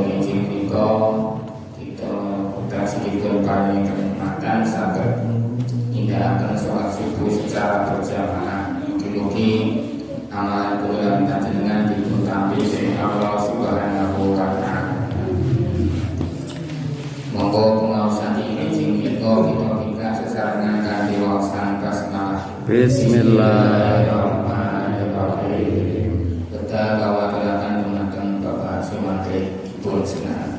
izin kita sedikit kali makan sahabat tidak akan sholat subuh secara berjamaah. Mugi-mugi amalan kula panjenengan dipuntampi dening Allah Subhanahu wa taala. Monggo pengaosan izin kita sesarengan kanthi wawasan basmalah. Bismillahirrahmanirrahim. Kita kawaturaken dumateng Bapak Sumantri pun senang.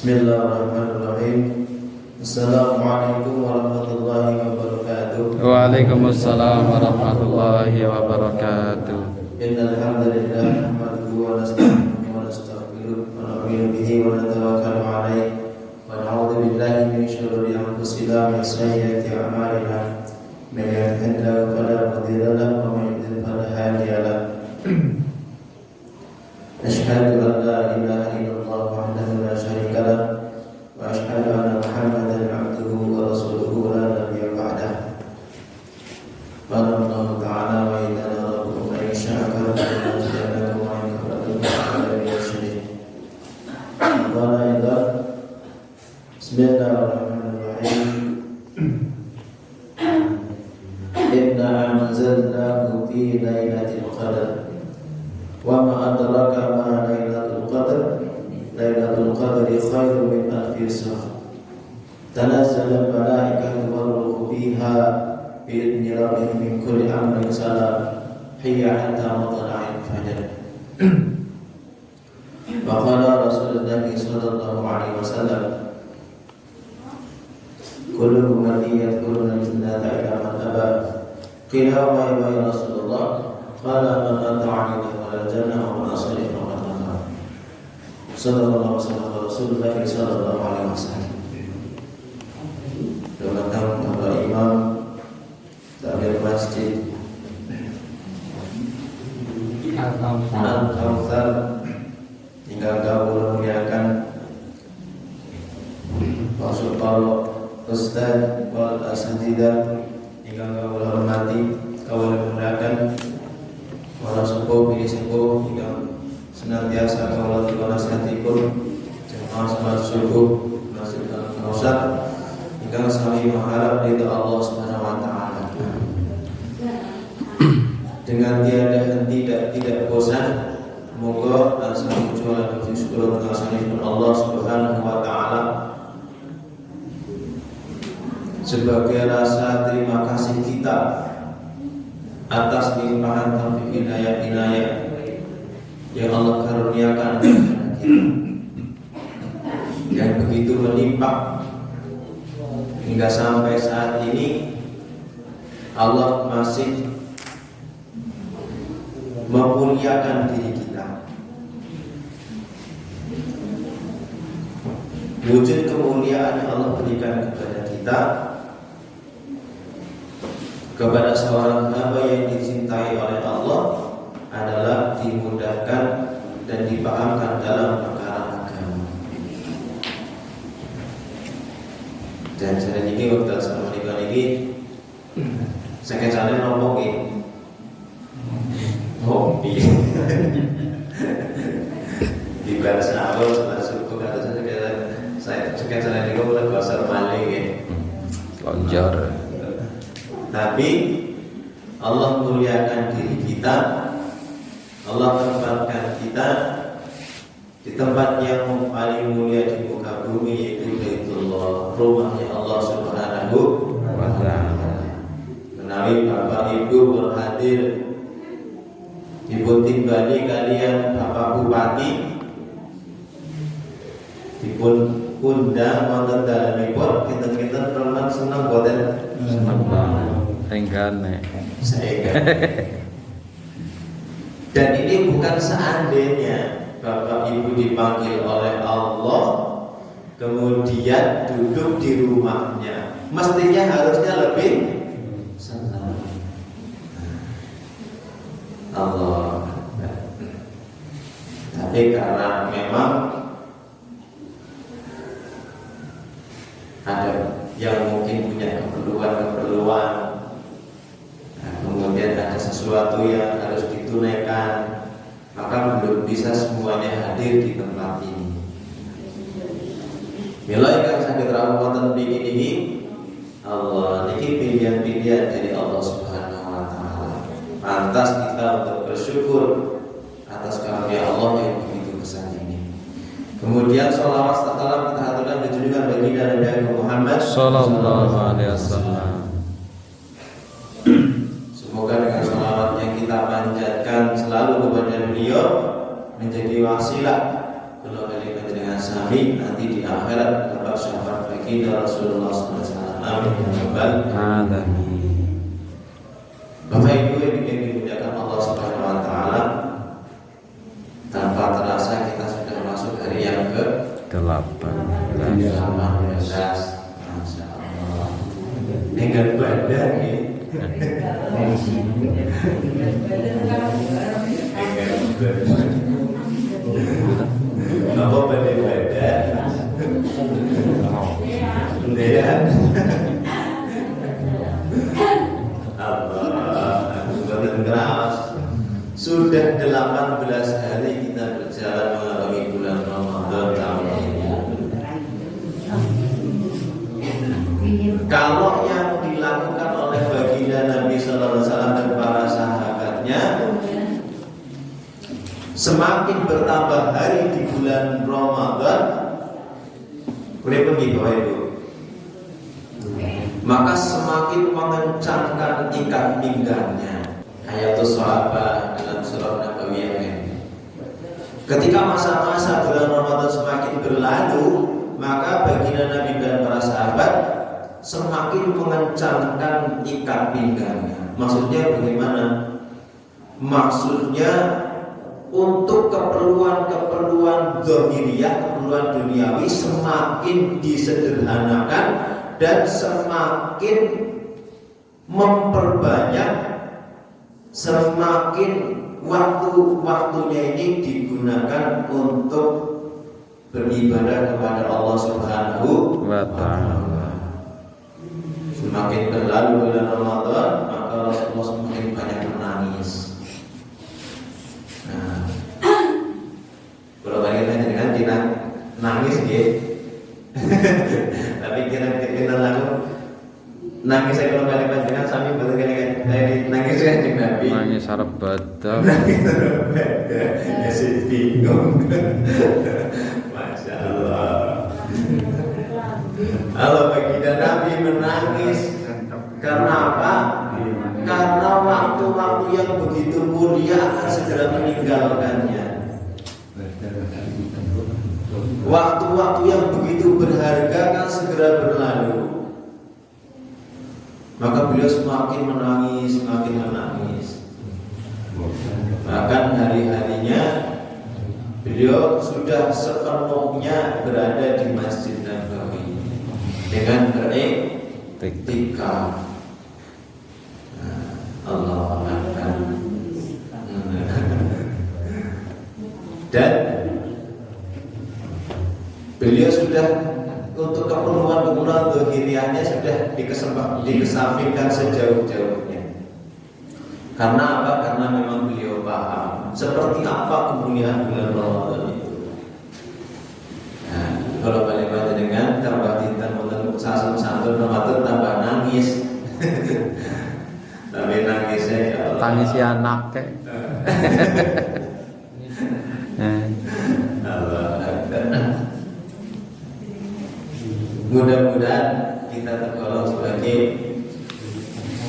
Bismillahirrahmanirrahim. Assalamualaikum warahmatullahi wabarakatuh. Waalaikumsalam warahmatullahi wabarakatuh. Innal hamdalillah nahmaduhu wa nasta'inuhu wa nastaghfiruh wa nu'minu bihi wa natawakkalu 'alaihi wa na'udzu billahi min shururi anfusina wa min sayyiati a'malina. May yahdihillahu fala mudilla lahu wa may yudlil fala hadiya lahu. Asyhadu an la ilaha illallah wahdahu la syarika lahu wa asyhadu anna Muhammadan 'abduhu wa rasuluhu la nabiyya ba'dahu. Qala Allah ta'ala wa idza rabbukum la yasha'u lakum wa in kafartum fa'ala yashrik. Qala idza Bismillahirrahmanirrahim. Inna anzalnahu fi lailatul qadr. Wa ma adraka ma lailatul qadr. Lailatul qadri khairun min alfi shahr. Tanazzalul malaikatu war-ruhu fiha bi'idzni rabbihim min kulli amrin salam. Hiya hatta matla'il fajr. Wa qala Rasulullah sallallahu alaihi wasallam, kullu ummati yadkhuluna al-jannata illa man aba. Qila wa ya Rasulullah? Qala man ata'ani dakhala al-jannah wa man asani faqad aba. Sallallahu alaihi wasallam. Rasulullah sallallahu alaihi wasallam. Datang kepada imam takbir masjid Al-Kautsar hingga kau muliakan maksud para ustaz wal asatidzah hingga kau hormati, kau muliakan para sepuh pilih sepuh hingga senantiasa kau latih nasihatipun jemaah salat subuh masjid Al-Kautsar hingga kami mengharap ridha Allah Subhanahu wa taala dengan tiada henti dan tidak bosan. Semoga asal kecuali syukur mengasihkan Allah Subhanahu wa taala sebagai rasa terima kasih kita atas limpahan taufik hidayah yang Allah karuniakan kepada kita, yang begitu melimpah hingga sampai saat ini. Allah masih memuliakan diri kita. Wujud kemuliaan yang Allah berikan kepada kita, kepada seorang hamba yang dicintai oleh Allah, adalah dimudahkan dan dipahamkan dalam perkara agama. Dan saya ini waktu sama ini sakit-sakit ngomong ini hobi di bahasa awal setelah suku kata saya sakit-sakit ini boleh bahasa maling ya Lonjor. Tapi Allah muliakan diri kita, Allah tempatkan kita di tempat yang paling mulia di muka bumi, yaitu Baitullah, rumahnya Allah Subhanahu wa ta'ala. Menawi Bapak Ibu berhadir, Ibu timbali kalian Bapak Bupati, dipun undang wonten dalemipun, kinten-kinten teman seneng boten? Seneng banget. Enggane. Saya dan ini bukan seandainya Bapak Ibu dipanggil oleh Allah kemudian duduk di rumahnya, mestinya harusnya lebih senang. Allah. karena memang ada yang mungkin punya keperluan, nah, kemudian ada sesuatu yang harus ditunaikan, maka belum bisa semuanya hadir di tempat ini. Mila ingkang saged rawuh wonten mriki niki, Allah niki pilihan-pilihan dari Allah Subhanahu wa taala. Pantas kita untuk bersyukur atas karunia Allah yang begitu besar ini. Kemudian sholawat setelah kita haturkan kejujuran bagi Nabi Muhammad Sallallahu alaihi wasallam. Semoga dengan sholawat yang kita panjatkan selalu kepada beliau menjadi wasilah kalau kalimat dengan sami nanti di akhirat dapat syafaat bagi Rasulullah SAW. Amin ya rabbal Alamin. Bapak Ibu yang dimuliakan Allah Subhanahu wa taala, tanpa terasa kita sudah masuk hari yang ke-8. Masya Allah. Dengan badan nih. Apa badan badan? Kemudian sudah 18 hari kita berjalan mengarungi bulan Ramadan tahun ini. Kalau yang dilakukan oleh baginda Nabi Sallallahu Alaihi Wasallam dan para sahabatnya, semakin bertambah hari di bulan Ramadan, maka semakin mengencangkan ikat pinggangnya. Ayatul sahabat dalam surah Nabawiyah ini. Ketika masa-masa bulan Ramadan semakin berlalu, maka baginda Nabi dan para sahabat semakin mengencangkan ikat pinggangnya. Maksudnya bagaimana? Maksudnya untuk keperluan zahiriyah, keperluan duniawi semakin disederhanakan dan semakin memperbanyak, semakin waktu-waktunya ini digunakan untuk beribadah kepada Allah Subhanahu wa ta'ala. Semakin berlalu bulan Ramadan, maka Rasulullah semakin banyak menangis. Nah, kalau bagaimana dengan nangis gitu. Tapi kira-kira lalu nangis saya kalau kali panjenengan sami betul kan nangis kan di Nabi. Nangis arep badal. Nangis arep badal. Ya sih bingung. Masya Allah. Allah baginda Nabi menangis karena apa? Karena waktu-waktu yang begitu mulia akan segera meninggalkannya. Waktu-waktu yang begitu berharga akan segera berlalu. Maka beliau semakin menangis, semakin menangis. Bahkan hari-harinya beliau sudah sepenuhnya berada di Masjid Nabawi dengan beriktikaf. Allah Akbar. Dan beliau sudah untuk keperluan zahiriahnya sudah dikesampingkan sejauh-jauhnya. Karena apa? Karena memang beliau paham seperti apa kemuliaan bulan Ramadan itu. Nah, kalau balik dengan tambah tinta moten santun Ramadan tambah nangis. Tapi nangisnya ya Allah. Tangisi anak kek. Mudah-mudahan kita tergolong sebagai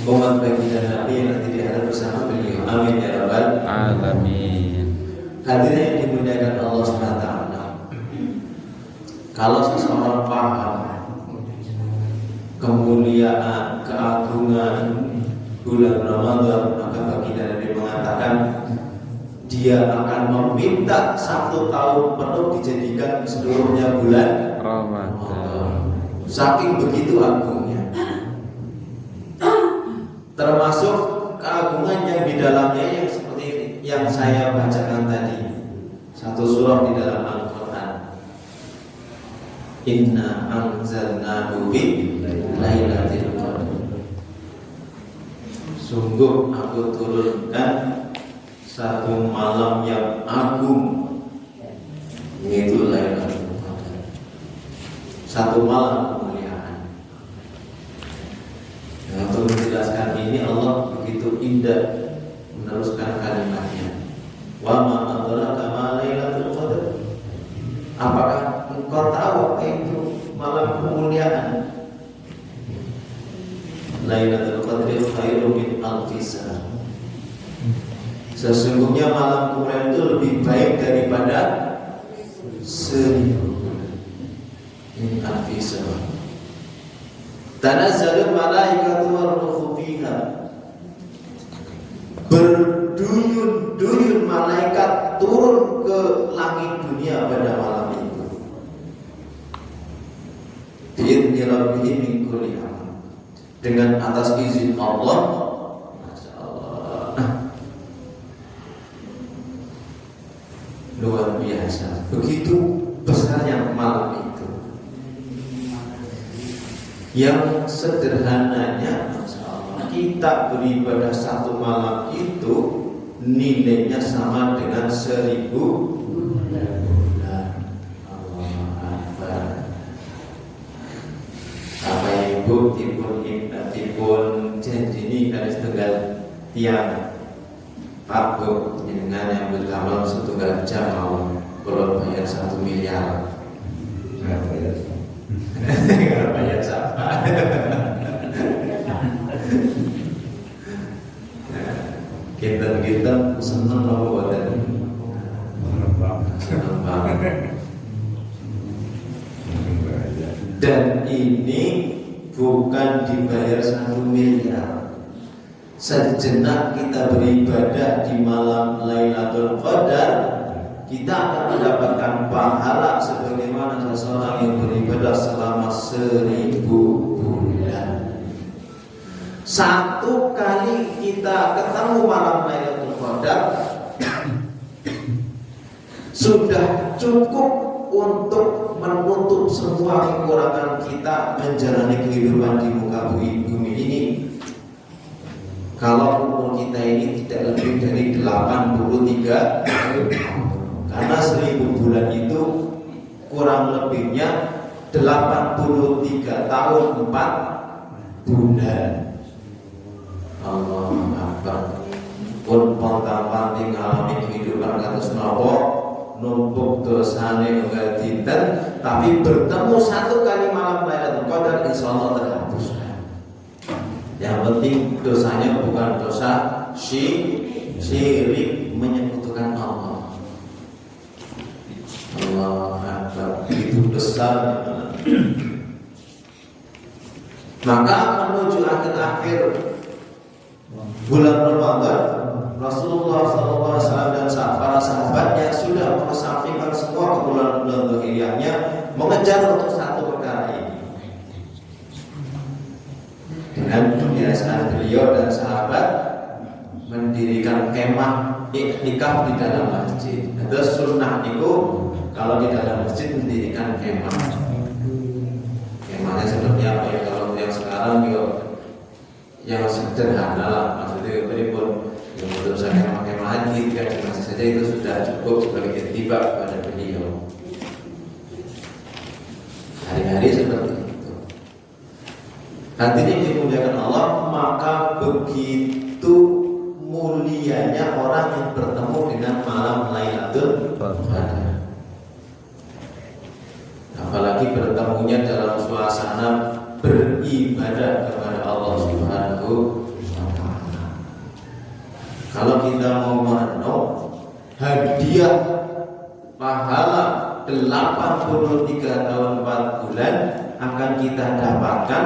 umat baginda Nabi yang nanti dihadap bersama beliau. Amin ya rabbal Alamin. Hadirin yang dimuliakan Allah SWT. Kalau seseorang paham kemuliaan, keagungan bulan Ramadan, maka baginda Nabi mengatakan dia akan meminta 1 tahun penuh dijadikan seluruhnya bulan Ramadan. Saking begitu agungnya. Termasuk keagungan yang di dalamnya yang seperti yang saya bacakan tadi. 1 satu surah di dalam Al-Quran. Inna anzalnahu fi lailatul qadar. Sungguh aku turunkan satu malam yang agung, yaitu Lailatul Qadar. Satu malam kemuliaan. Nah, untuk menjelaskan ini Allah begitu indah meneruskan kalimatnya. Wa ma adraka ma Lailatul Qadar. Apakah engkau tahu apa itu malam kemuliaan? Lailatul Qadri khairum min alfi syahr. Sesungguhnya malam kemuliaan itu lebih baik daripada 1000 bulan. Min alfi syahr. Tanazzalul malaikatu war-ruhu fiha. Berduyun-duyun malaikat turun ke langit dunia pada malam itu. Bi'idzni rabbihim min kulli amr. Dengan atas izin Allah. Masya Allah, luar biasa. Begitu besarnya malam itu. Yang sederhananya, Masya Allah, kita beribadah satu malam itu nilainya sama dengan 1000 bulan. Ibu tipun janji dari setengah tiang Pak Bu dengan yang berkamal setengah jam mau kalau bayar 1 miliar. Nggak bayar siapa? Kita senang apa buatan? Senang banget. Dan ini bukan dibayar 1 miliar. Sejenak kita beribadah di malam Lailatul Qadar, kita akan mendapatkan pahala sebagaimana seseorang yang beribadah selama 1000 bulan. Satu kali kita ketemu malam Lailatul Qadar sudah cukup untuk menutup semua kekurangan kita menjalani kehidupan di muka bumi ini. Kalau umur kita ini tidak lebih dari 83 tahun, karena 1000 bulan itu kurang lebihnya 83 tahun 4 bulan. Allah Akbar. Pun pontang-panting alami kehidupan kados napa numpuk dosane enggak dinten, tapi bertemu satu kali malam Lailatul Qadar insyaallah terhapuskan. Yang penting dosanya bukan dosa syirik menyekutukan Allah. Allah Akbar, itu besar. Maka menuju akhir-akhir bulan Ramadan, Rasulullah SAW dan para sahabatnya sudah mengesampingkan semua kebulan-bulan zahiriyahnya, mengejar untuk satu perkara ini. Dengan kebiasaan beliau dan sahabat mendirikan kemah iktikaf di dalam masjid. Terus sunnah itu kalau di dalam masjid mendirikan kemah. Kemahnya seperti apa ya? Kalau yang sekarang yang sederhana lah, maksudnya berikut. Yang menurut saya kemah-kemahan tidak di masjid saja itu sudah cukup sebagai ittiba pada beliau. Hari-hari seperti itu. Hadirin dimuliakan Allah, maka begitu mulianya orang yang bertemu dengan malam Lailatul Qadar. Apalagi bertemunya dalam suasana beribadah kepada Allah Subhanahu. Kalau kita mau merenung hadiah pahala 83 tahun 4 bulan akan kita dapatkan,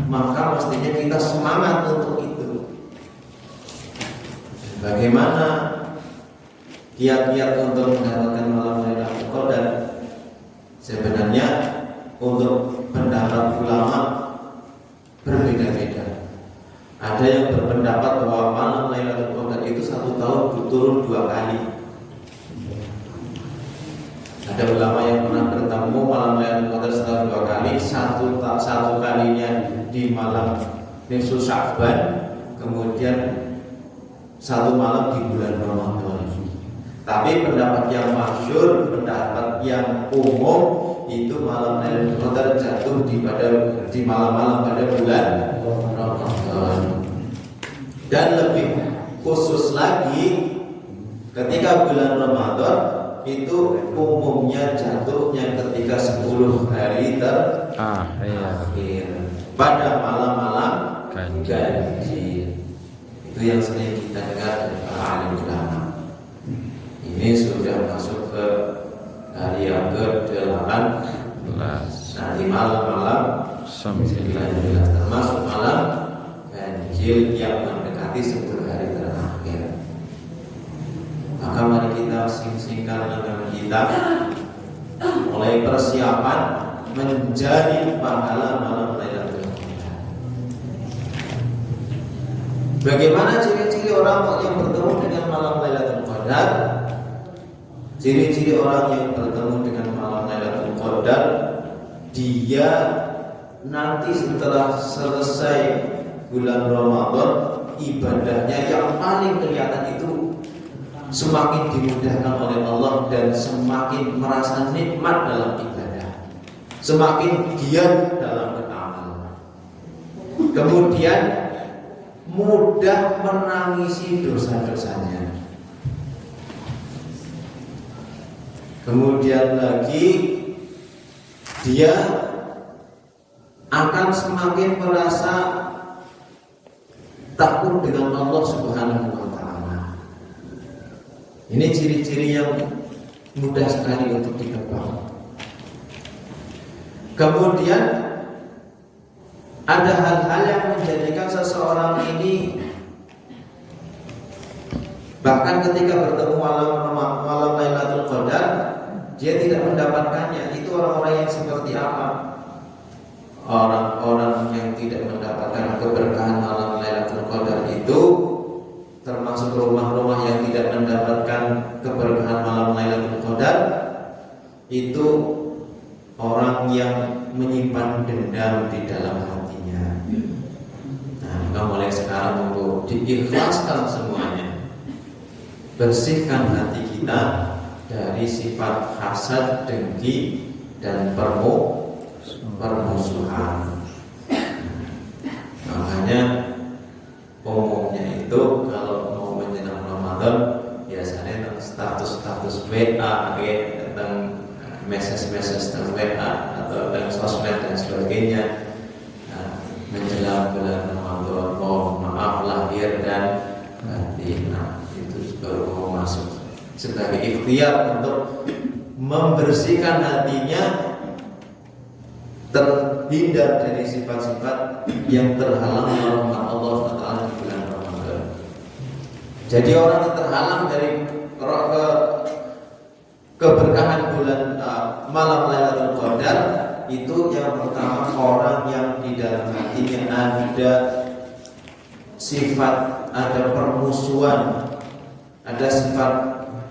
maka mestinya kita semangat untuk itu. Bagaimana kiat-kiat untuk mendapatkan malam Lailatul Qadar? Sebenarnya untuk pendapat ulama berbeda-beda. Ada yang berpendapat bahwa malam Lailatul Qadar itu 1 tahun turun 2 kali. Ada ulama yang pernah bertemu malam Lailatul Qadar setahun 2 kali, satu kalinya di malam nisfu Sya'ban, kemudian satu malam di bulan Ramadan. Tapi pendapat yang masyhur, pendapat yang umum itu malam Lailatul Qadar jatuh di malam-malam pada bulan Ramadan. Dan lebih khusus lagi, ketika bulan Ramadan itu umumnya jatuhnya ketika 10 hari terakhir pada malam-malam ganjil. Itu yang sering kita dengar dari para alim ulama. Ini sudah masuk ke hari yang ke-8, nanti malam-malam 19, termasuk malam ganjil yang mendekati 10 hari terakhir. Maka mari kita sing-singkan dengan kita mulai persiapan menjadi pahala malam Lailatul Qadar. Bagaimana ciri-ciri orang yang bertemu dengan malam Lailatul Qadar? Ciri-ciri orang yang bertemu dengan malam Lailatul Qadar, dia nanti setelah selesai bulan Ramadan, ibadahnya yang paling kelihatan itu semakin dimudahkan oleh Allah dan semakin merasa nikmat dalam ibadah, semakin giat dalam beramal. Kemudian mudah menangisi dosa-dosanya. Kemudian lagi dia akan semakin merasa takut dengan Allah Subhanahu wa ta'ala. Ini ciri-ciri yang mudah sekali untuk ditebak. Kemudian ada hal-hal yang menjadikan seseorang ini bahkan ketika bertemu malam Lailatul Qadar dia tidak mendapatkannya. Itu orang-orang yang seperti apa? Orang-orang yang tidak mendapatkan keberkahan malam Lailatul Qadar itu termasuk rumah-rumah yang tidak mendapatkan keberkahan malam Lailatul Qadar itu orang yang menyimpan dendam di dalam hatinya. Nah, maka mulai sekarang untuk diikhlaskan semuanya, bersihkan hati kita dari sifat hasad, dengki, dan permusuhan. Makanya umumnya itu kalau mau menjelang Ramadan biasanya tentang status WA, tentang message tentang WA atau tentang sosmed dan sebagainya. Nah, menjelang bulan Ramadan, oh maaf lahir dan batin, itu baru mau masuk sebagai ikhtiar untuk membersihkan hatinya, terhindar dari sifat-sifat yang terhalang rahmat Allah Taala di bulan Ramadan. Jadi orang yang terhalang dari keberkahan bulan malam Lailatul Qadar itu yang pertama orang yang di dalam hatinya ada sifat, ada permusuhan, ada sifat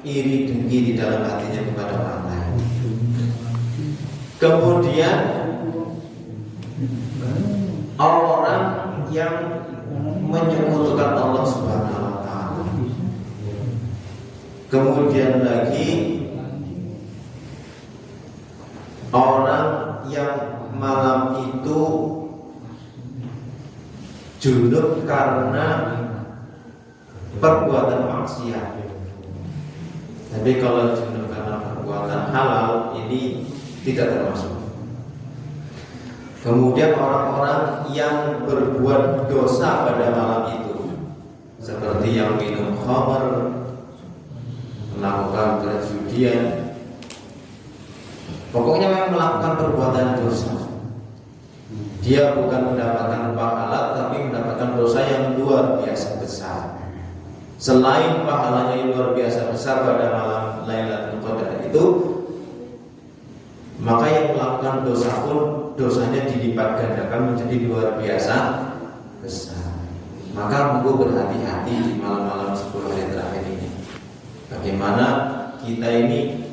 iri dengki di dalam hatinya kepada orang lain. Kemudian orang yang menyekutukan Allah Subhanahu wa ta'ala. Kemudian lagi orang yang malam itu junub karena perbuatan maksiat. Tapi kalau junub karena perbuatan halal ini tidak termasuk. Kemudian orang-orang yang berbuat dosa pada malam itu, seperti yang minum khamr, melakukan perjudian, pokoknya memang melakukan perbuatan dosa. Dia bukan mendapatkan pahala, tapi mendapatkan dosa yang luar biasa besar. Selain pahalanya yang luar biasa besar pada malam Lailatul Qadar itu, maka yang melakukan dosa pun dosanya dilipat gandakan menjadi luar biasa besar. Maka perlu berhati-hati di malam-malam 10 hari terakhir ini. Bagaimana kita ini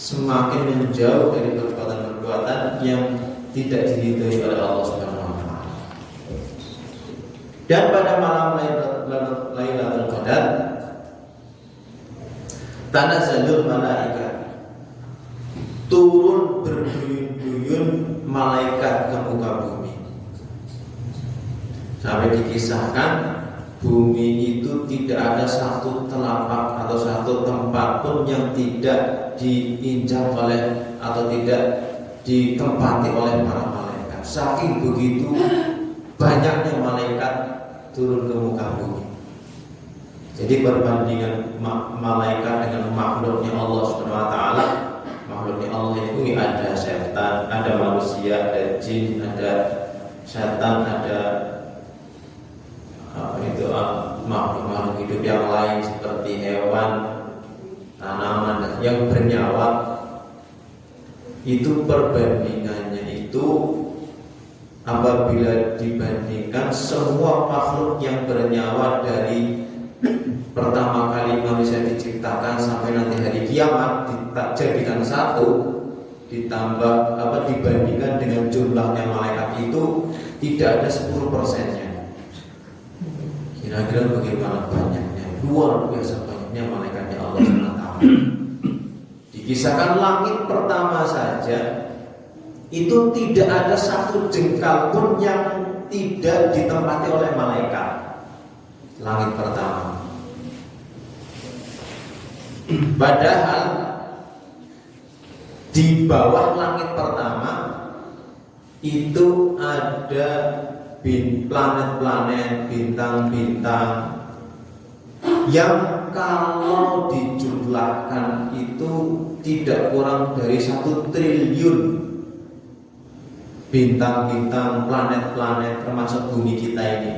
semakin menjauh dari perbuatan-perbuatan yang tidak diridhoi oleh Allah Subhanahu wa taala. Dan pada malam Lailatul Qadar tanazzalul malaika, turun berduyun-duyun malaikat ke muka bumi. Sampai dikisahkan bumi itu tidak ada satu telapak atau satu tempat pun yang tidak diinjak oleh atau tidak ditempati oleh para malaikat. Saking begitu banyaknya malaikat turun ke muka bumi. Jadi perbandingan malaikat dengan makhluknya Allah Subhanahu wa taala, makhluknya Allah itu ada setan, ada manusia, ada jin, ada setan, ada makhluk-makhluk hidup yang lain seperti hewan, tanaman yang bernyawa. Itu perbandingannya itu apabila dibandingkan semua makhluk yang bernyawa dari pertama kali manusia diciptakan sampai nanti hari kiamat dijadikan satu, ditambah dibandingkan dengan jumlahnya malaikat itu tidak ada 10%-nya. Kira-kira bagaimana banyaknya, luar biasa banyaknya malaikatnya Allah SWT. Dikisahkan langit pertama saja itu tidak ada satu jengkal pun yang tidak ditempati oleh malaikat. Langit pertama. Padahal di bawah langit pertama itu ada planet-planet, bintang-bintang yang kalau dijumlahkan itu tidak kurang dari 1 triliun bintang-bintang, planet-planet termasuk bumi kita ini.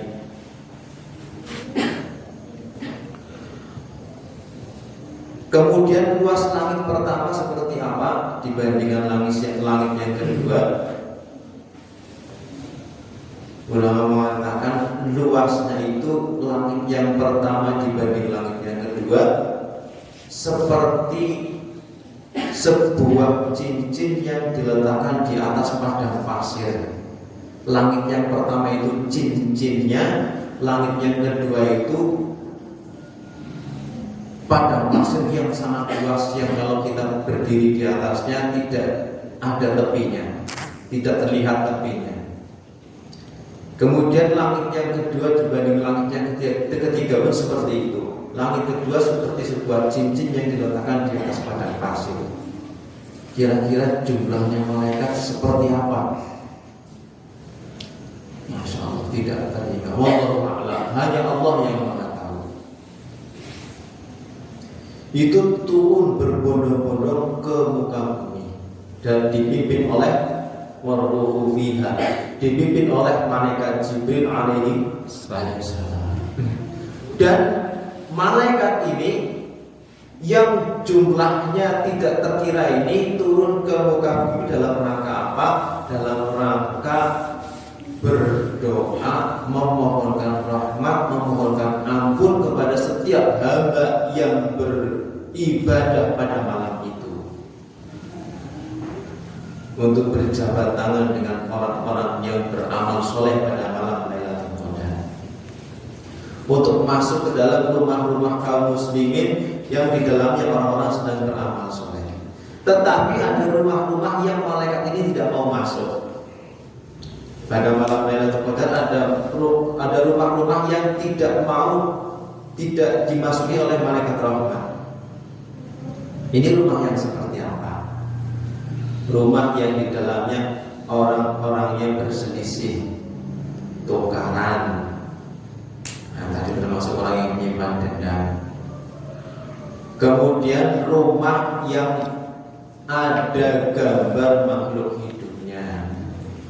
Kemudian luas langit pertama seperti apa dibandingkan langit yang kedua? Ulama mengatakan luasnya itu langit yang pertama dibanding langit yang kedua seperti sebuah cincin yang diletakkan di atas padang pasir. Langit yang pertama itu cincinnya, langit yang kedua itu padang pasir yang sangat luas yang kalau kita berdiri di atasnya tidak ada tepinya, tidak terlihat tepinya. Kemudian langit yang kedua dibanding langit yang ketiga pun seperti itu. Langit kedua seperti sebuah cincin yang diletakkan di atas padang pasir. Kira-kira jumlahnya malaikat seperti apa? Masya Allah, tidak terhingga. Wallahu a'lam, hanya Allah yang mengetahui. Itu turun berbondong-bondong ke muka bumi dan dipimpin oleh waruhu fiha, dipimpin oleh malaikat Jibril alaihi salam. Dan malaikat ini yang jumlahnya tidak terkira ini turun ke muka bumi dalam rangka apa? Dalam rangka berdoa, memohonkan rahmat, memohonkan ampun kepada setiap hamba yang beribadah pada malam itu, untuk berjabat tangan dengan orang-orang yang beramal soleh pada malam Lailatul Qadar, untuk masuk ke dalam rumah-rumah kaum muslimin yang di dalamnya orang-orang sedang beramal soleh. Tetapi ada rumah-rumah yang malaikat ini tidak mau masuk. Pada malam Lailatul Qadar ada rumah-rumah yang tidak dimasuki oleh malaikat rahmat. Ini rumah yang seperti apa? Rumah yang di dalamnya orang-orang yang berselisih, tukaran. Nah, tadi termasuk orang yang menyimpan dendam. Kemudian rumah yang ada gambar makhluk hidupnya.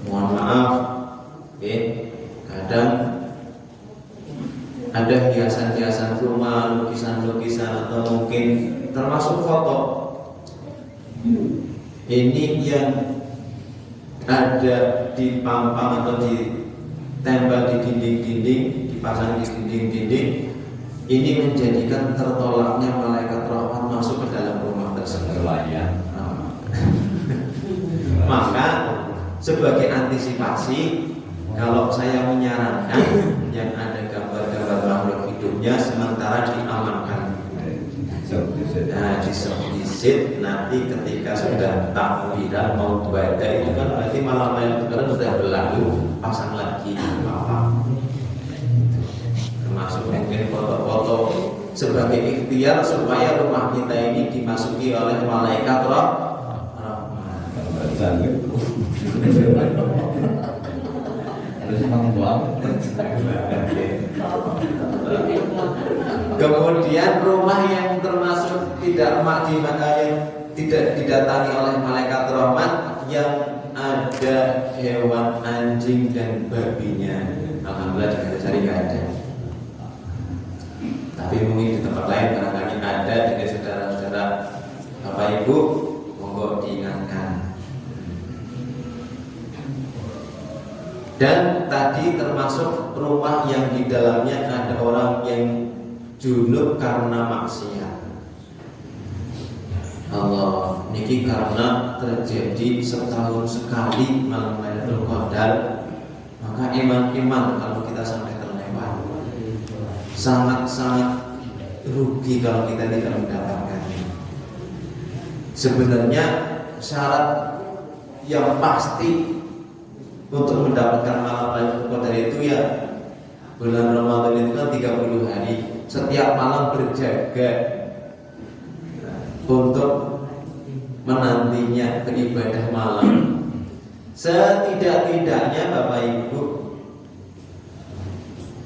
Mohon maaf, kadang ada hiasan-hiasan rumah, lukisan-lukisan atau mungkin termasuk foto. Ini yang ada di pampang atau ditempel di dinding-dinding, dipasang di dinding-dinding, ini menjadikan tertolaknya malaikat rahmat masuk ke dalam rumah tersebut. Maka sebagai antisipasi, kalau saya menyarankan yang ada gambar-gambar makhluk hidupnya sementara diamankan. Nah, diset nanti ketika sudah takbiran mau ibadah itu kan berarti malam-malam itu sudah berlalu, pasang lagi apa. Termasuk mungkin foto-foto sebagai ikhtiar supaya rumah kita ini dimasuki oleh malaikat rahmat. Kemudian rumah yang termasuk yang tidak didatangi oleh malaikat rahmat yang ada hewan anjing dan babinya, alhamdulillah di Gadasari nggak ada. Tapi mungkin di tempat lain barangkali ada. Dengan saudara-saudara Bapak Ibu, monggo diingatkan. Dan tadi termasuk rumah yang di dalamnya ada orang yang junub karena maksiat. Allah, niki karena terjadi setahun sekali malam Lailatul Qadar, maka iman kalau kita sampai terlewat, sangat-sangat rugi kalau kita tidak mendapatkannya. Sebenarnya syarat yang pasti untuk mendapatkan malam Lailatul Qadar itu ya bulan Ramadan itu kan 30 hari. Setiap malam berjaga untuk menantinya beribadah malam. Setidak-tidaknya Bapak Ibu,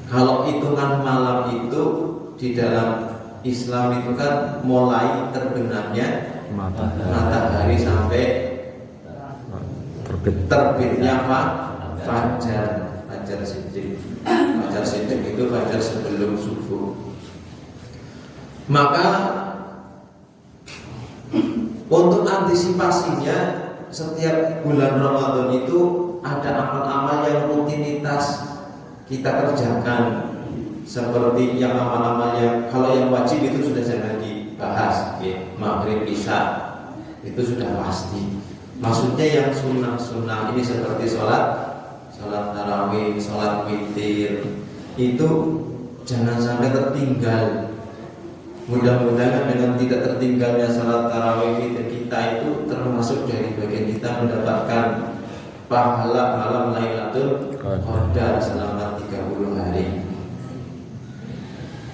kalau hitungan malam itu di dalam Islam itu kan mulai terbenamnya matahari sampai terbitnya fajar siddiq. Fajar siddiq itu fajar sebelum subuh. Maka untuk antisipasinya, setiap bulan Ramadan itu ada amal-amal yang rutinitas kita kerjakan. Seperti yang amal-amal yang kalau yang wajib itu sudah jangan dibahas, ya. Maghrib, isya itu sudah pasti. Maksudnya yang sunnah-sunnah ini seperti sholat tarawih, sholat witir itu jangan sampai tertinggal. Mudah-mudahan dengan tidak tertinggalnya sholat tarawih kita itu termasuk dari bagian kita mendapatkan pahala malam Lailatul Qadar selama 30 hari.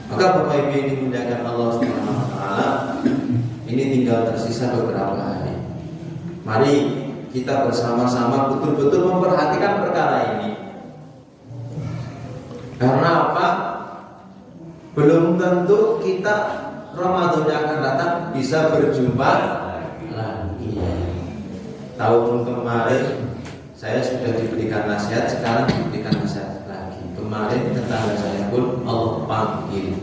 Maka Bapak Ibu yang dimuliakan Allah Subhanahu wa taala, ini tinggal tersisa beberapa hari. Mari kita bersama-sama betul-betul memperhatikan perkara ini. Karena apa? Belum tentu kita Ramadan yang akan datang bisa berjumpa lagi. Tahun kemarin saya sudah diberikan nasihat, sekarang diberikan nasihat lagi. Kemarin tetangga saya pun Allah panggil,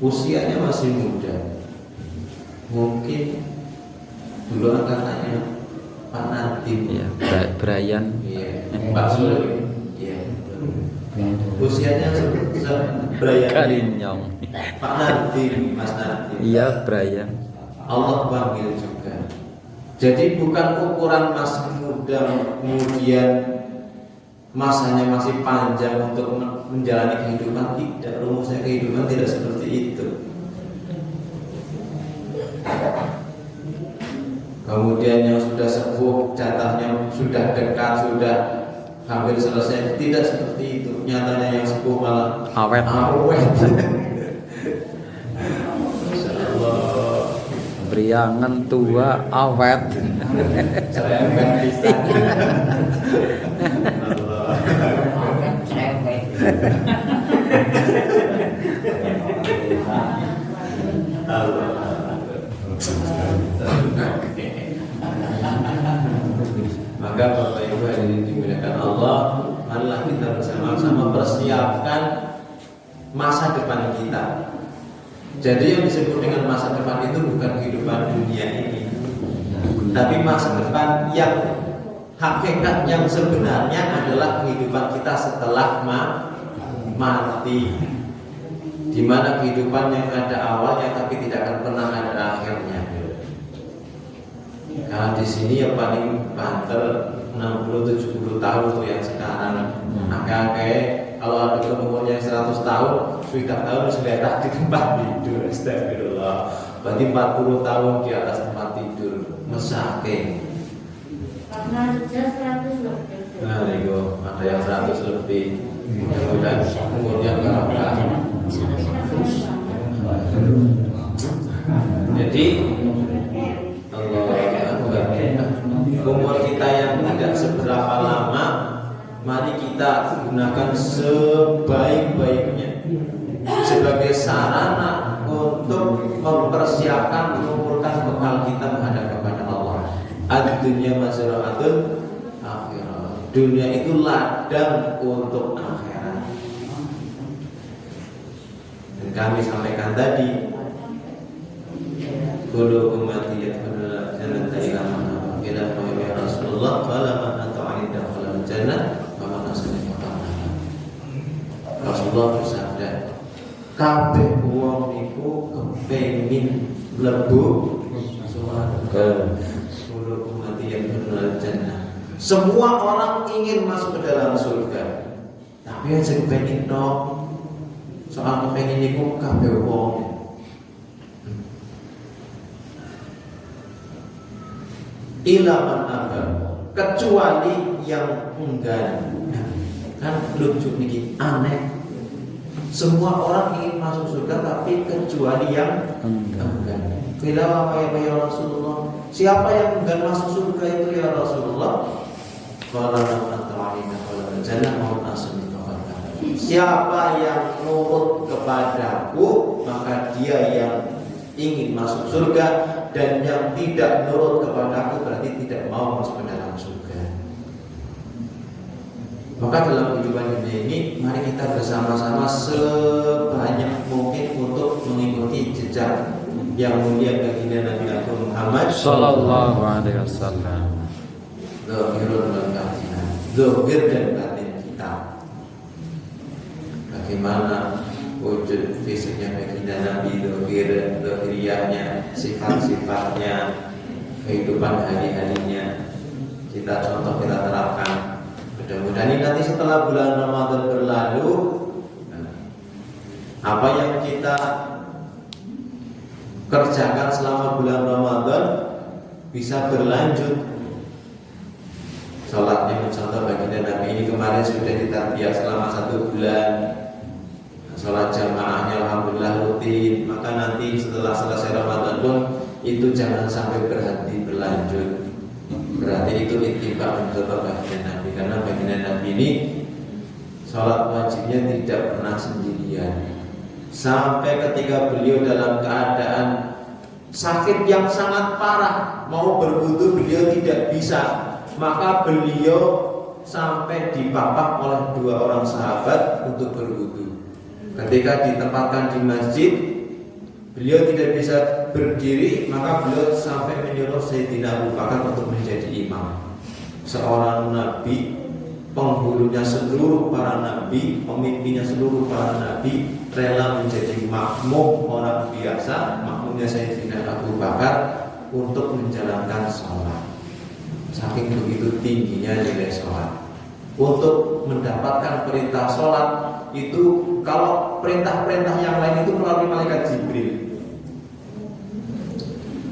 usianya masih muda. Mungkin dulu angkatannya Pak Nadim, ya, Brian, Pak Sule, usianya Brian Karinyong, Pak Nadim, Mas Nadim. Iya, Brian. Allah panggil juga. Jadi bukan ukuran masih muda kemudian masanya masih panjang untuk menjalani kehidupan. Tidak, rumusnya kehidupan tidak seperti itu. Kemudian yang sudah sepuh jatahnya sudah dekat, sudah hampir selesai. Tidak seperti itu. Nyatanya yang sepuh malah Awet. Briangan tua awet. Cerewet bisa. Maka Bapak Ibu hadirin dimuliakan Allah, marilah kita bersama-sama persiapkan masa depan kita. Jadi yang disebut dengan masa depan itu bukan kehidupan dunia ini, tapi masa depan yang hakikat yang sebenarnya adalah kehidupan kita setelah mati. di mana kehidupan yang ada awalnya tapi tidak akan pernah ada akhirnya. Kalau di sini yang paling banter 60-70 tahun tuh yang sekarang. Kakek kalau ada umurnya 100 tahun, sudah tahun sudah di tempat tidur. Astagfirullah. Berarti 40 tahun di atas tempat tidur. Mesake. Karena dia 100 lebih. Nah, Rigo, ada yang 100 lebih. Mudah-mudahan umurnya berapa? Jadi umur kita yang tidak seberapa lama, mari kita gunakan sebaik-baiknya sebagai sarana untuk mempersiapkan mengumpulkan bekal kita menghadap kepada Allah. Ad-dunya mazra'atul akhirah. Dunia itu ladang untuk akhirat. Dan kami sampaikan tadi, Kudu ummati yadkhuluna jannata ila man ila ya Rasulullah qala man ata'ani dakhala jannah wa man asani faqad. Rasulullah bersabda, kabeh wong niku kepengin mlebu swarga. Kudu ummati yadkhuluna jannah. Semua orang ingin masuk ke dalam surga. Tapi yang sing kepengin tok, soal kepengin niku kabeh wong. Ilaman abad, kecuali yang enggan. Kan lucu nih, aneh. Semua orang ingin masuk surga, tapi kecuali yang enggan. Bila apa ya Rasulullah? Siapa yang enggan masuk surga itu ya Rasulullah? Kalau antawalina kalau berjalan mau langsung ditobatkan. Siapa yang nurut kepadaku, maka dia yang ingin masuk surga. Dan yang tidak nurut kepadaku berarti tidak mau masuk ke dalam surga. Maka dalam kehidupan dunia ini, mari kita bersama-sama sebanyak mungkin untuk mengikuti jejak yang mulia baginda Nabi Muhammad Sallallahu Alaihi Wasallam. Zahirun dan batin, zahir dan batin kita. Bagaimana wujud fisiknya baginda Nabi, zahiriyahnya, sifat-sifatnya, kehidupan hari-harinya kita contoh, kita terapkan. Mudah-mudahan ini nanti setelah bulan Ramadan berlalu, apa yang kita kerjakan selama bulan Ramadan bisa berlanjut. Sholatnya mencontoh baginda Nabi ini kemarin sudah ditarbiyah selama 1 bulan. Sholat jamaahnya alhamdulillah rutin. Maka nanti setelah selesai Ramadan pun itu jangan sampai berhenti, berlanjut. Berarti itu ittiba mencontoh baginda Nabi. Karena baginda Nabi ini sholat wajibnya tidak pernah sendirian. Sampai ketika beliau dalam keadaan sakit yang sangat parah, mau berwudu beliau tidak bisa, maka beliau sampai dipapak oleh 2 orang sahabat untuk berwudu. Ketika ditempatkan di masjid, beliau tidak bisa berdiri, maka beliau sampai menyuruh Sayyidina Abu Bakar untuk menjadi imam. Seorang nabi, penghulunya seluruh para nabi, pemimpinnya seluruh para nabi, rela menjadi makmum orang biasa, makmumnya Sayyidina Abu Bakar untuk menjalankan sholat. Saking begitu tingginya nilai sholat. Untuk mendapatkan perintah sholat itu, kalau perintah-perintah yang lain itu melalui malaikat Jibril.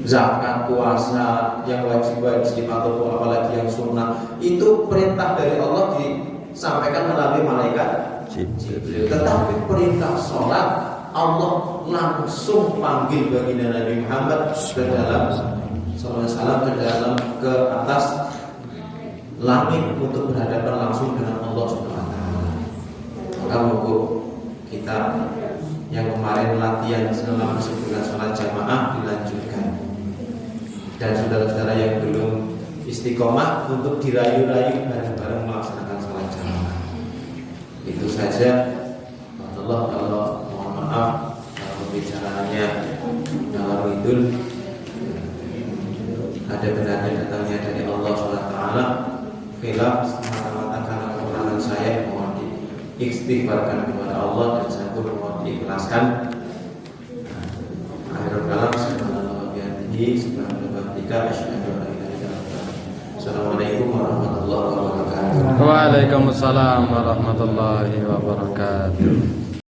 Zakat, puasa, yang wajib-wajib atau apalagi yang sunnah, itu perintah dari Allah disampaikan melalui malaikat Jibril. Tetapi perintah sholat, Allah langsung panggil baginda Nabi Muhammad ke dalam ke atas langit untuk berhadapan langsung dengan Allah Subhanahu wa taala. Maka moga kita yang kemarin latihan selama sebulan sholat jamaah dilanjutkan. Dan saudara-saudara yang belum istiqomah untuk dirayu-rayu bareng-bareng melaksanakan sholat jamaah. Itu saja. Allah, kalau mohon maaf kalau pembicaraannya ngalor ngidul, ada benarnya datangnya dari Allah SWT. Khilaf semata-mata karena kekurangan saya, mohon diistighfarkan kepada Allah, dan saya pun mohon diikhlaskan. ikhlaskan. Akhirul kalam subhanallah wa bihamdihi subhanallah wa bihamdika asyhadu an la ilaha illa anta. Assalamualaikum warahmatullahi wabarakatuh. Waalaikumsalam warahmatullahi wabarakatuh.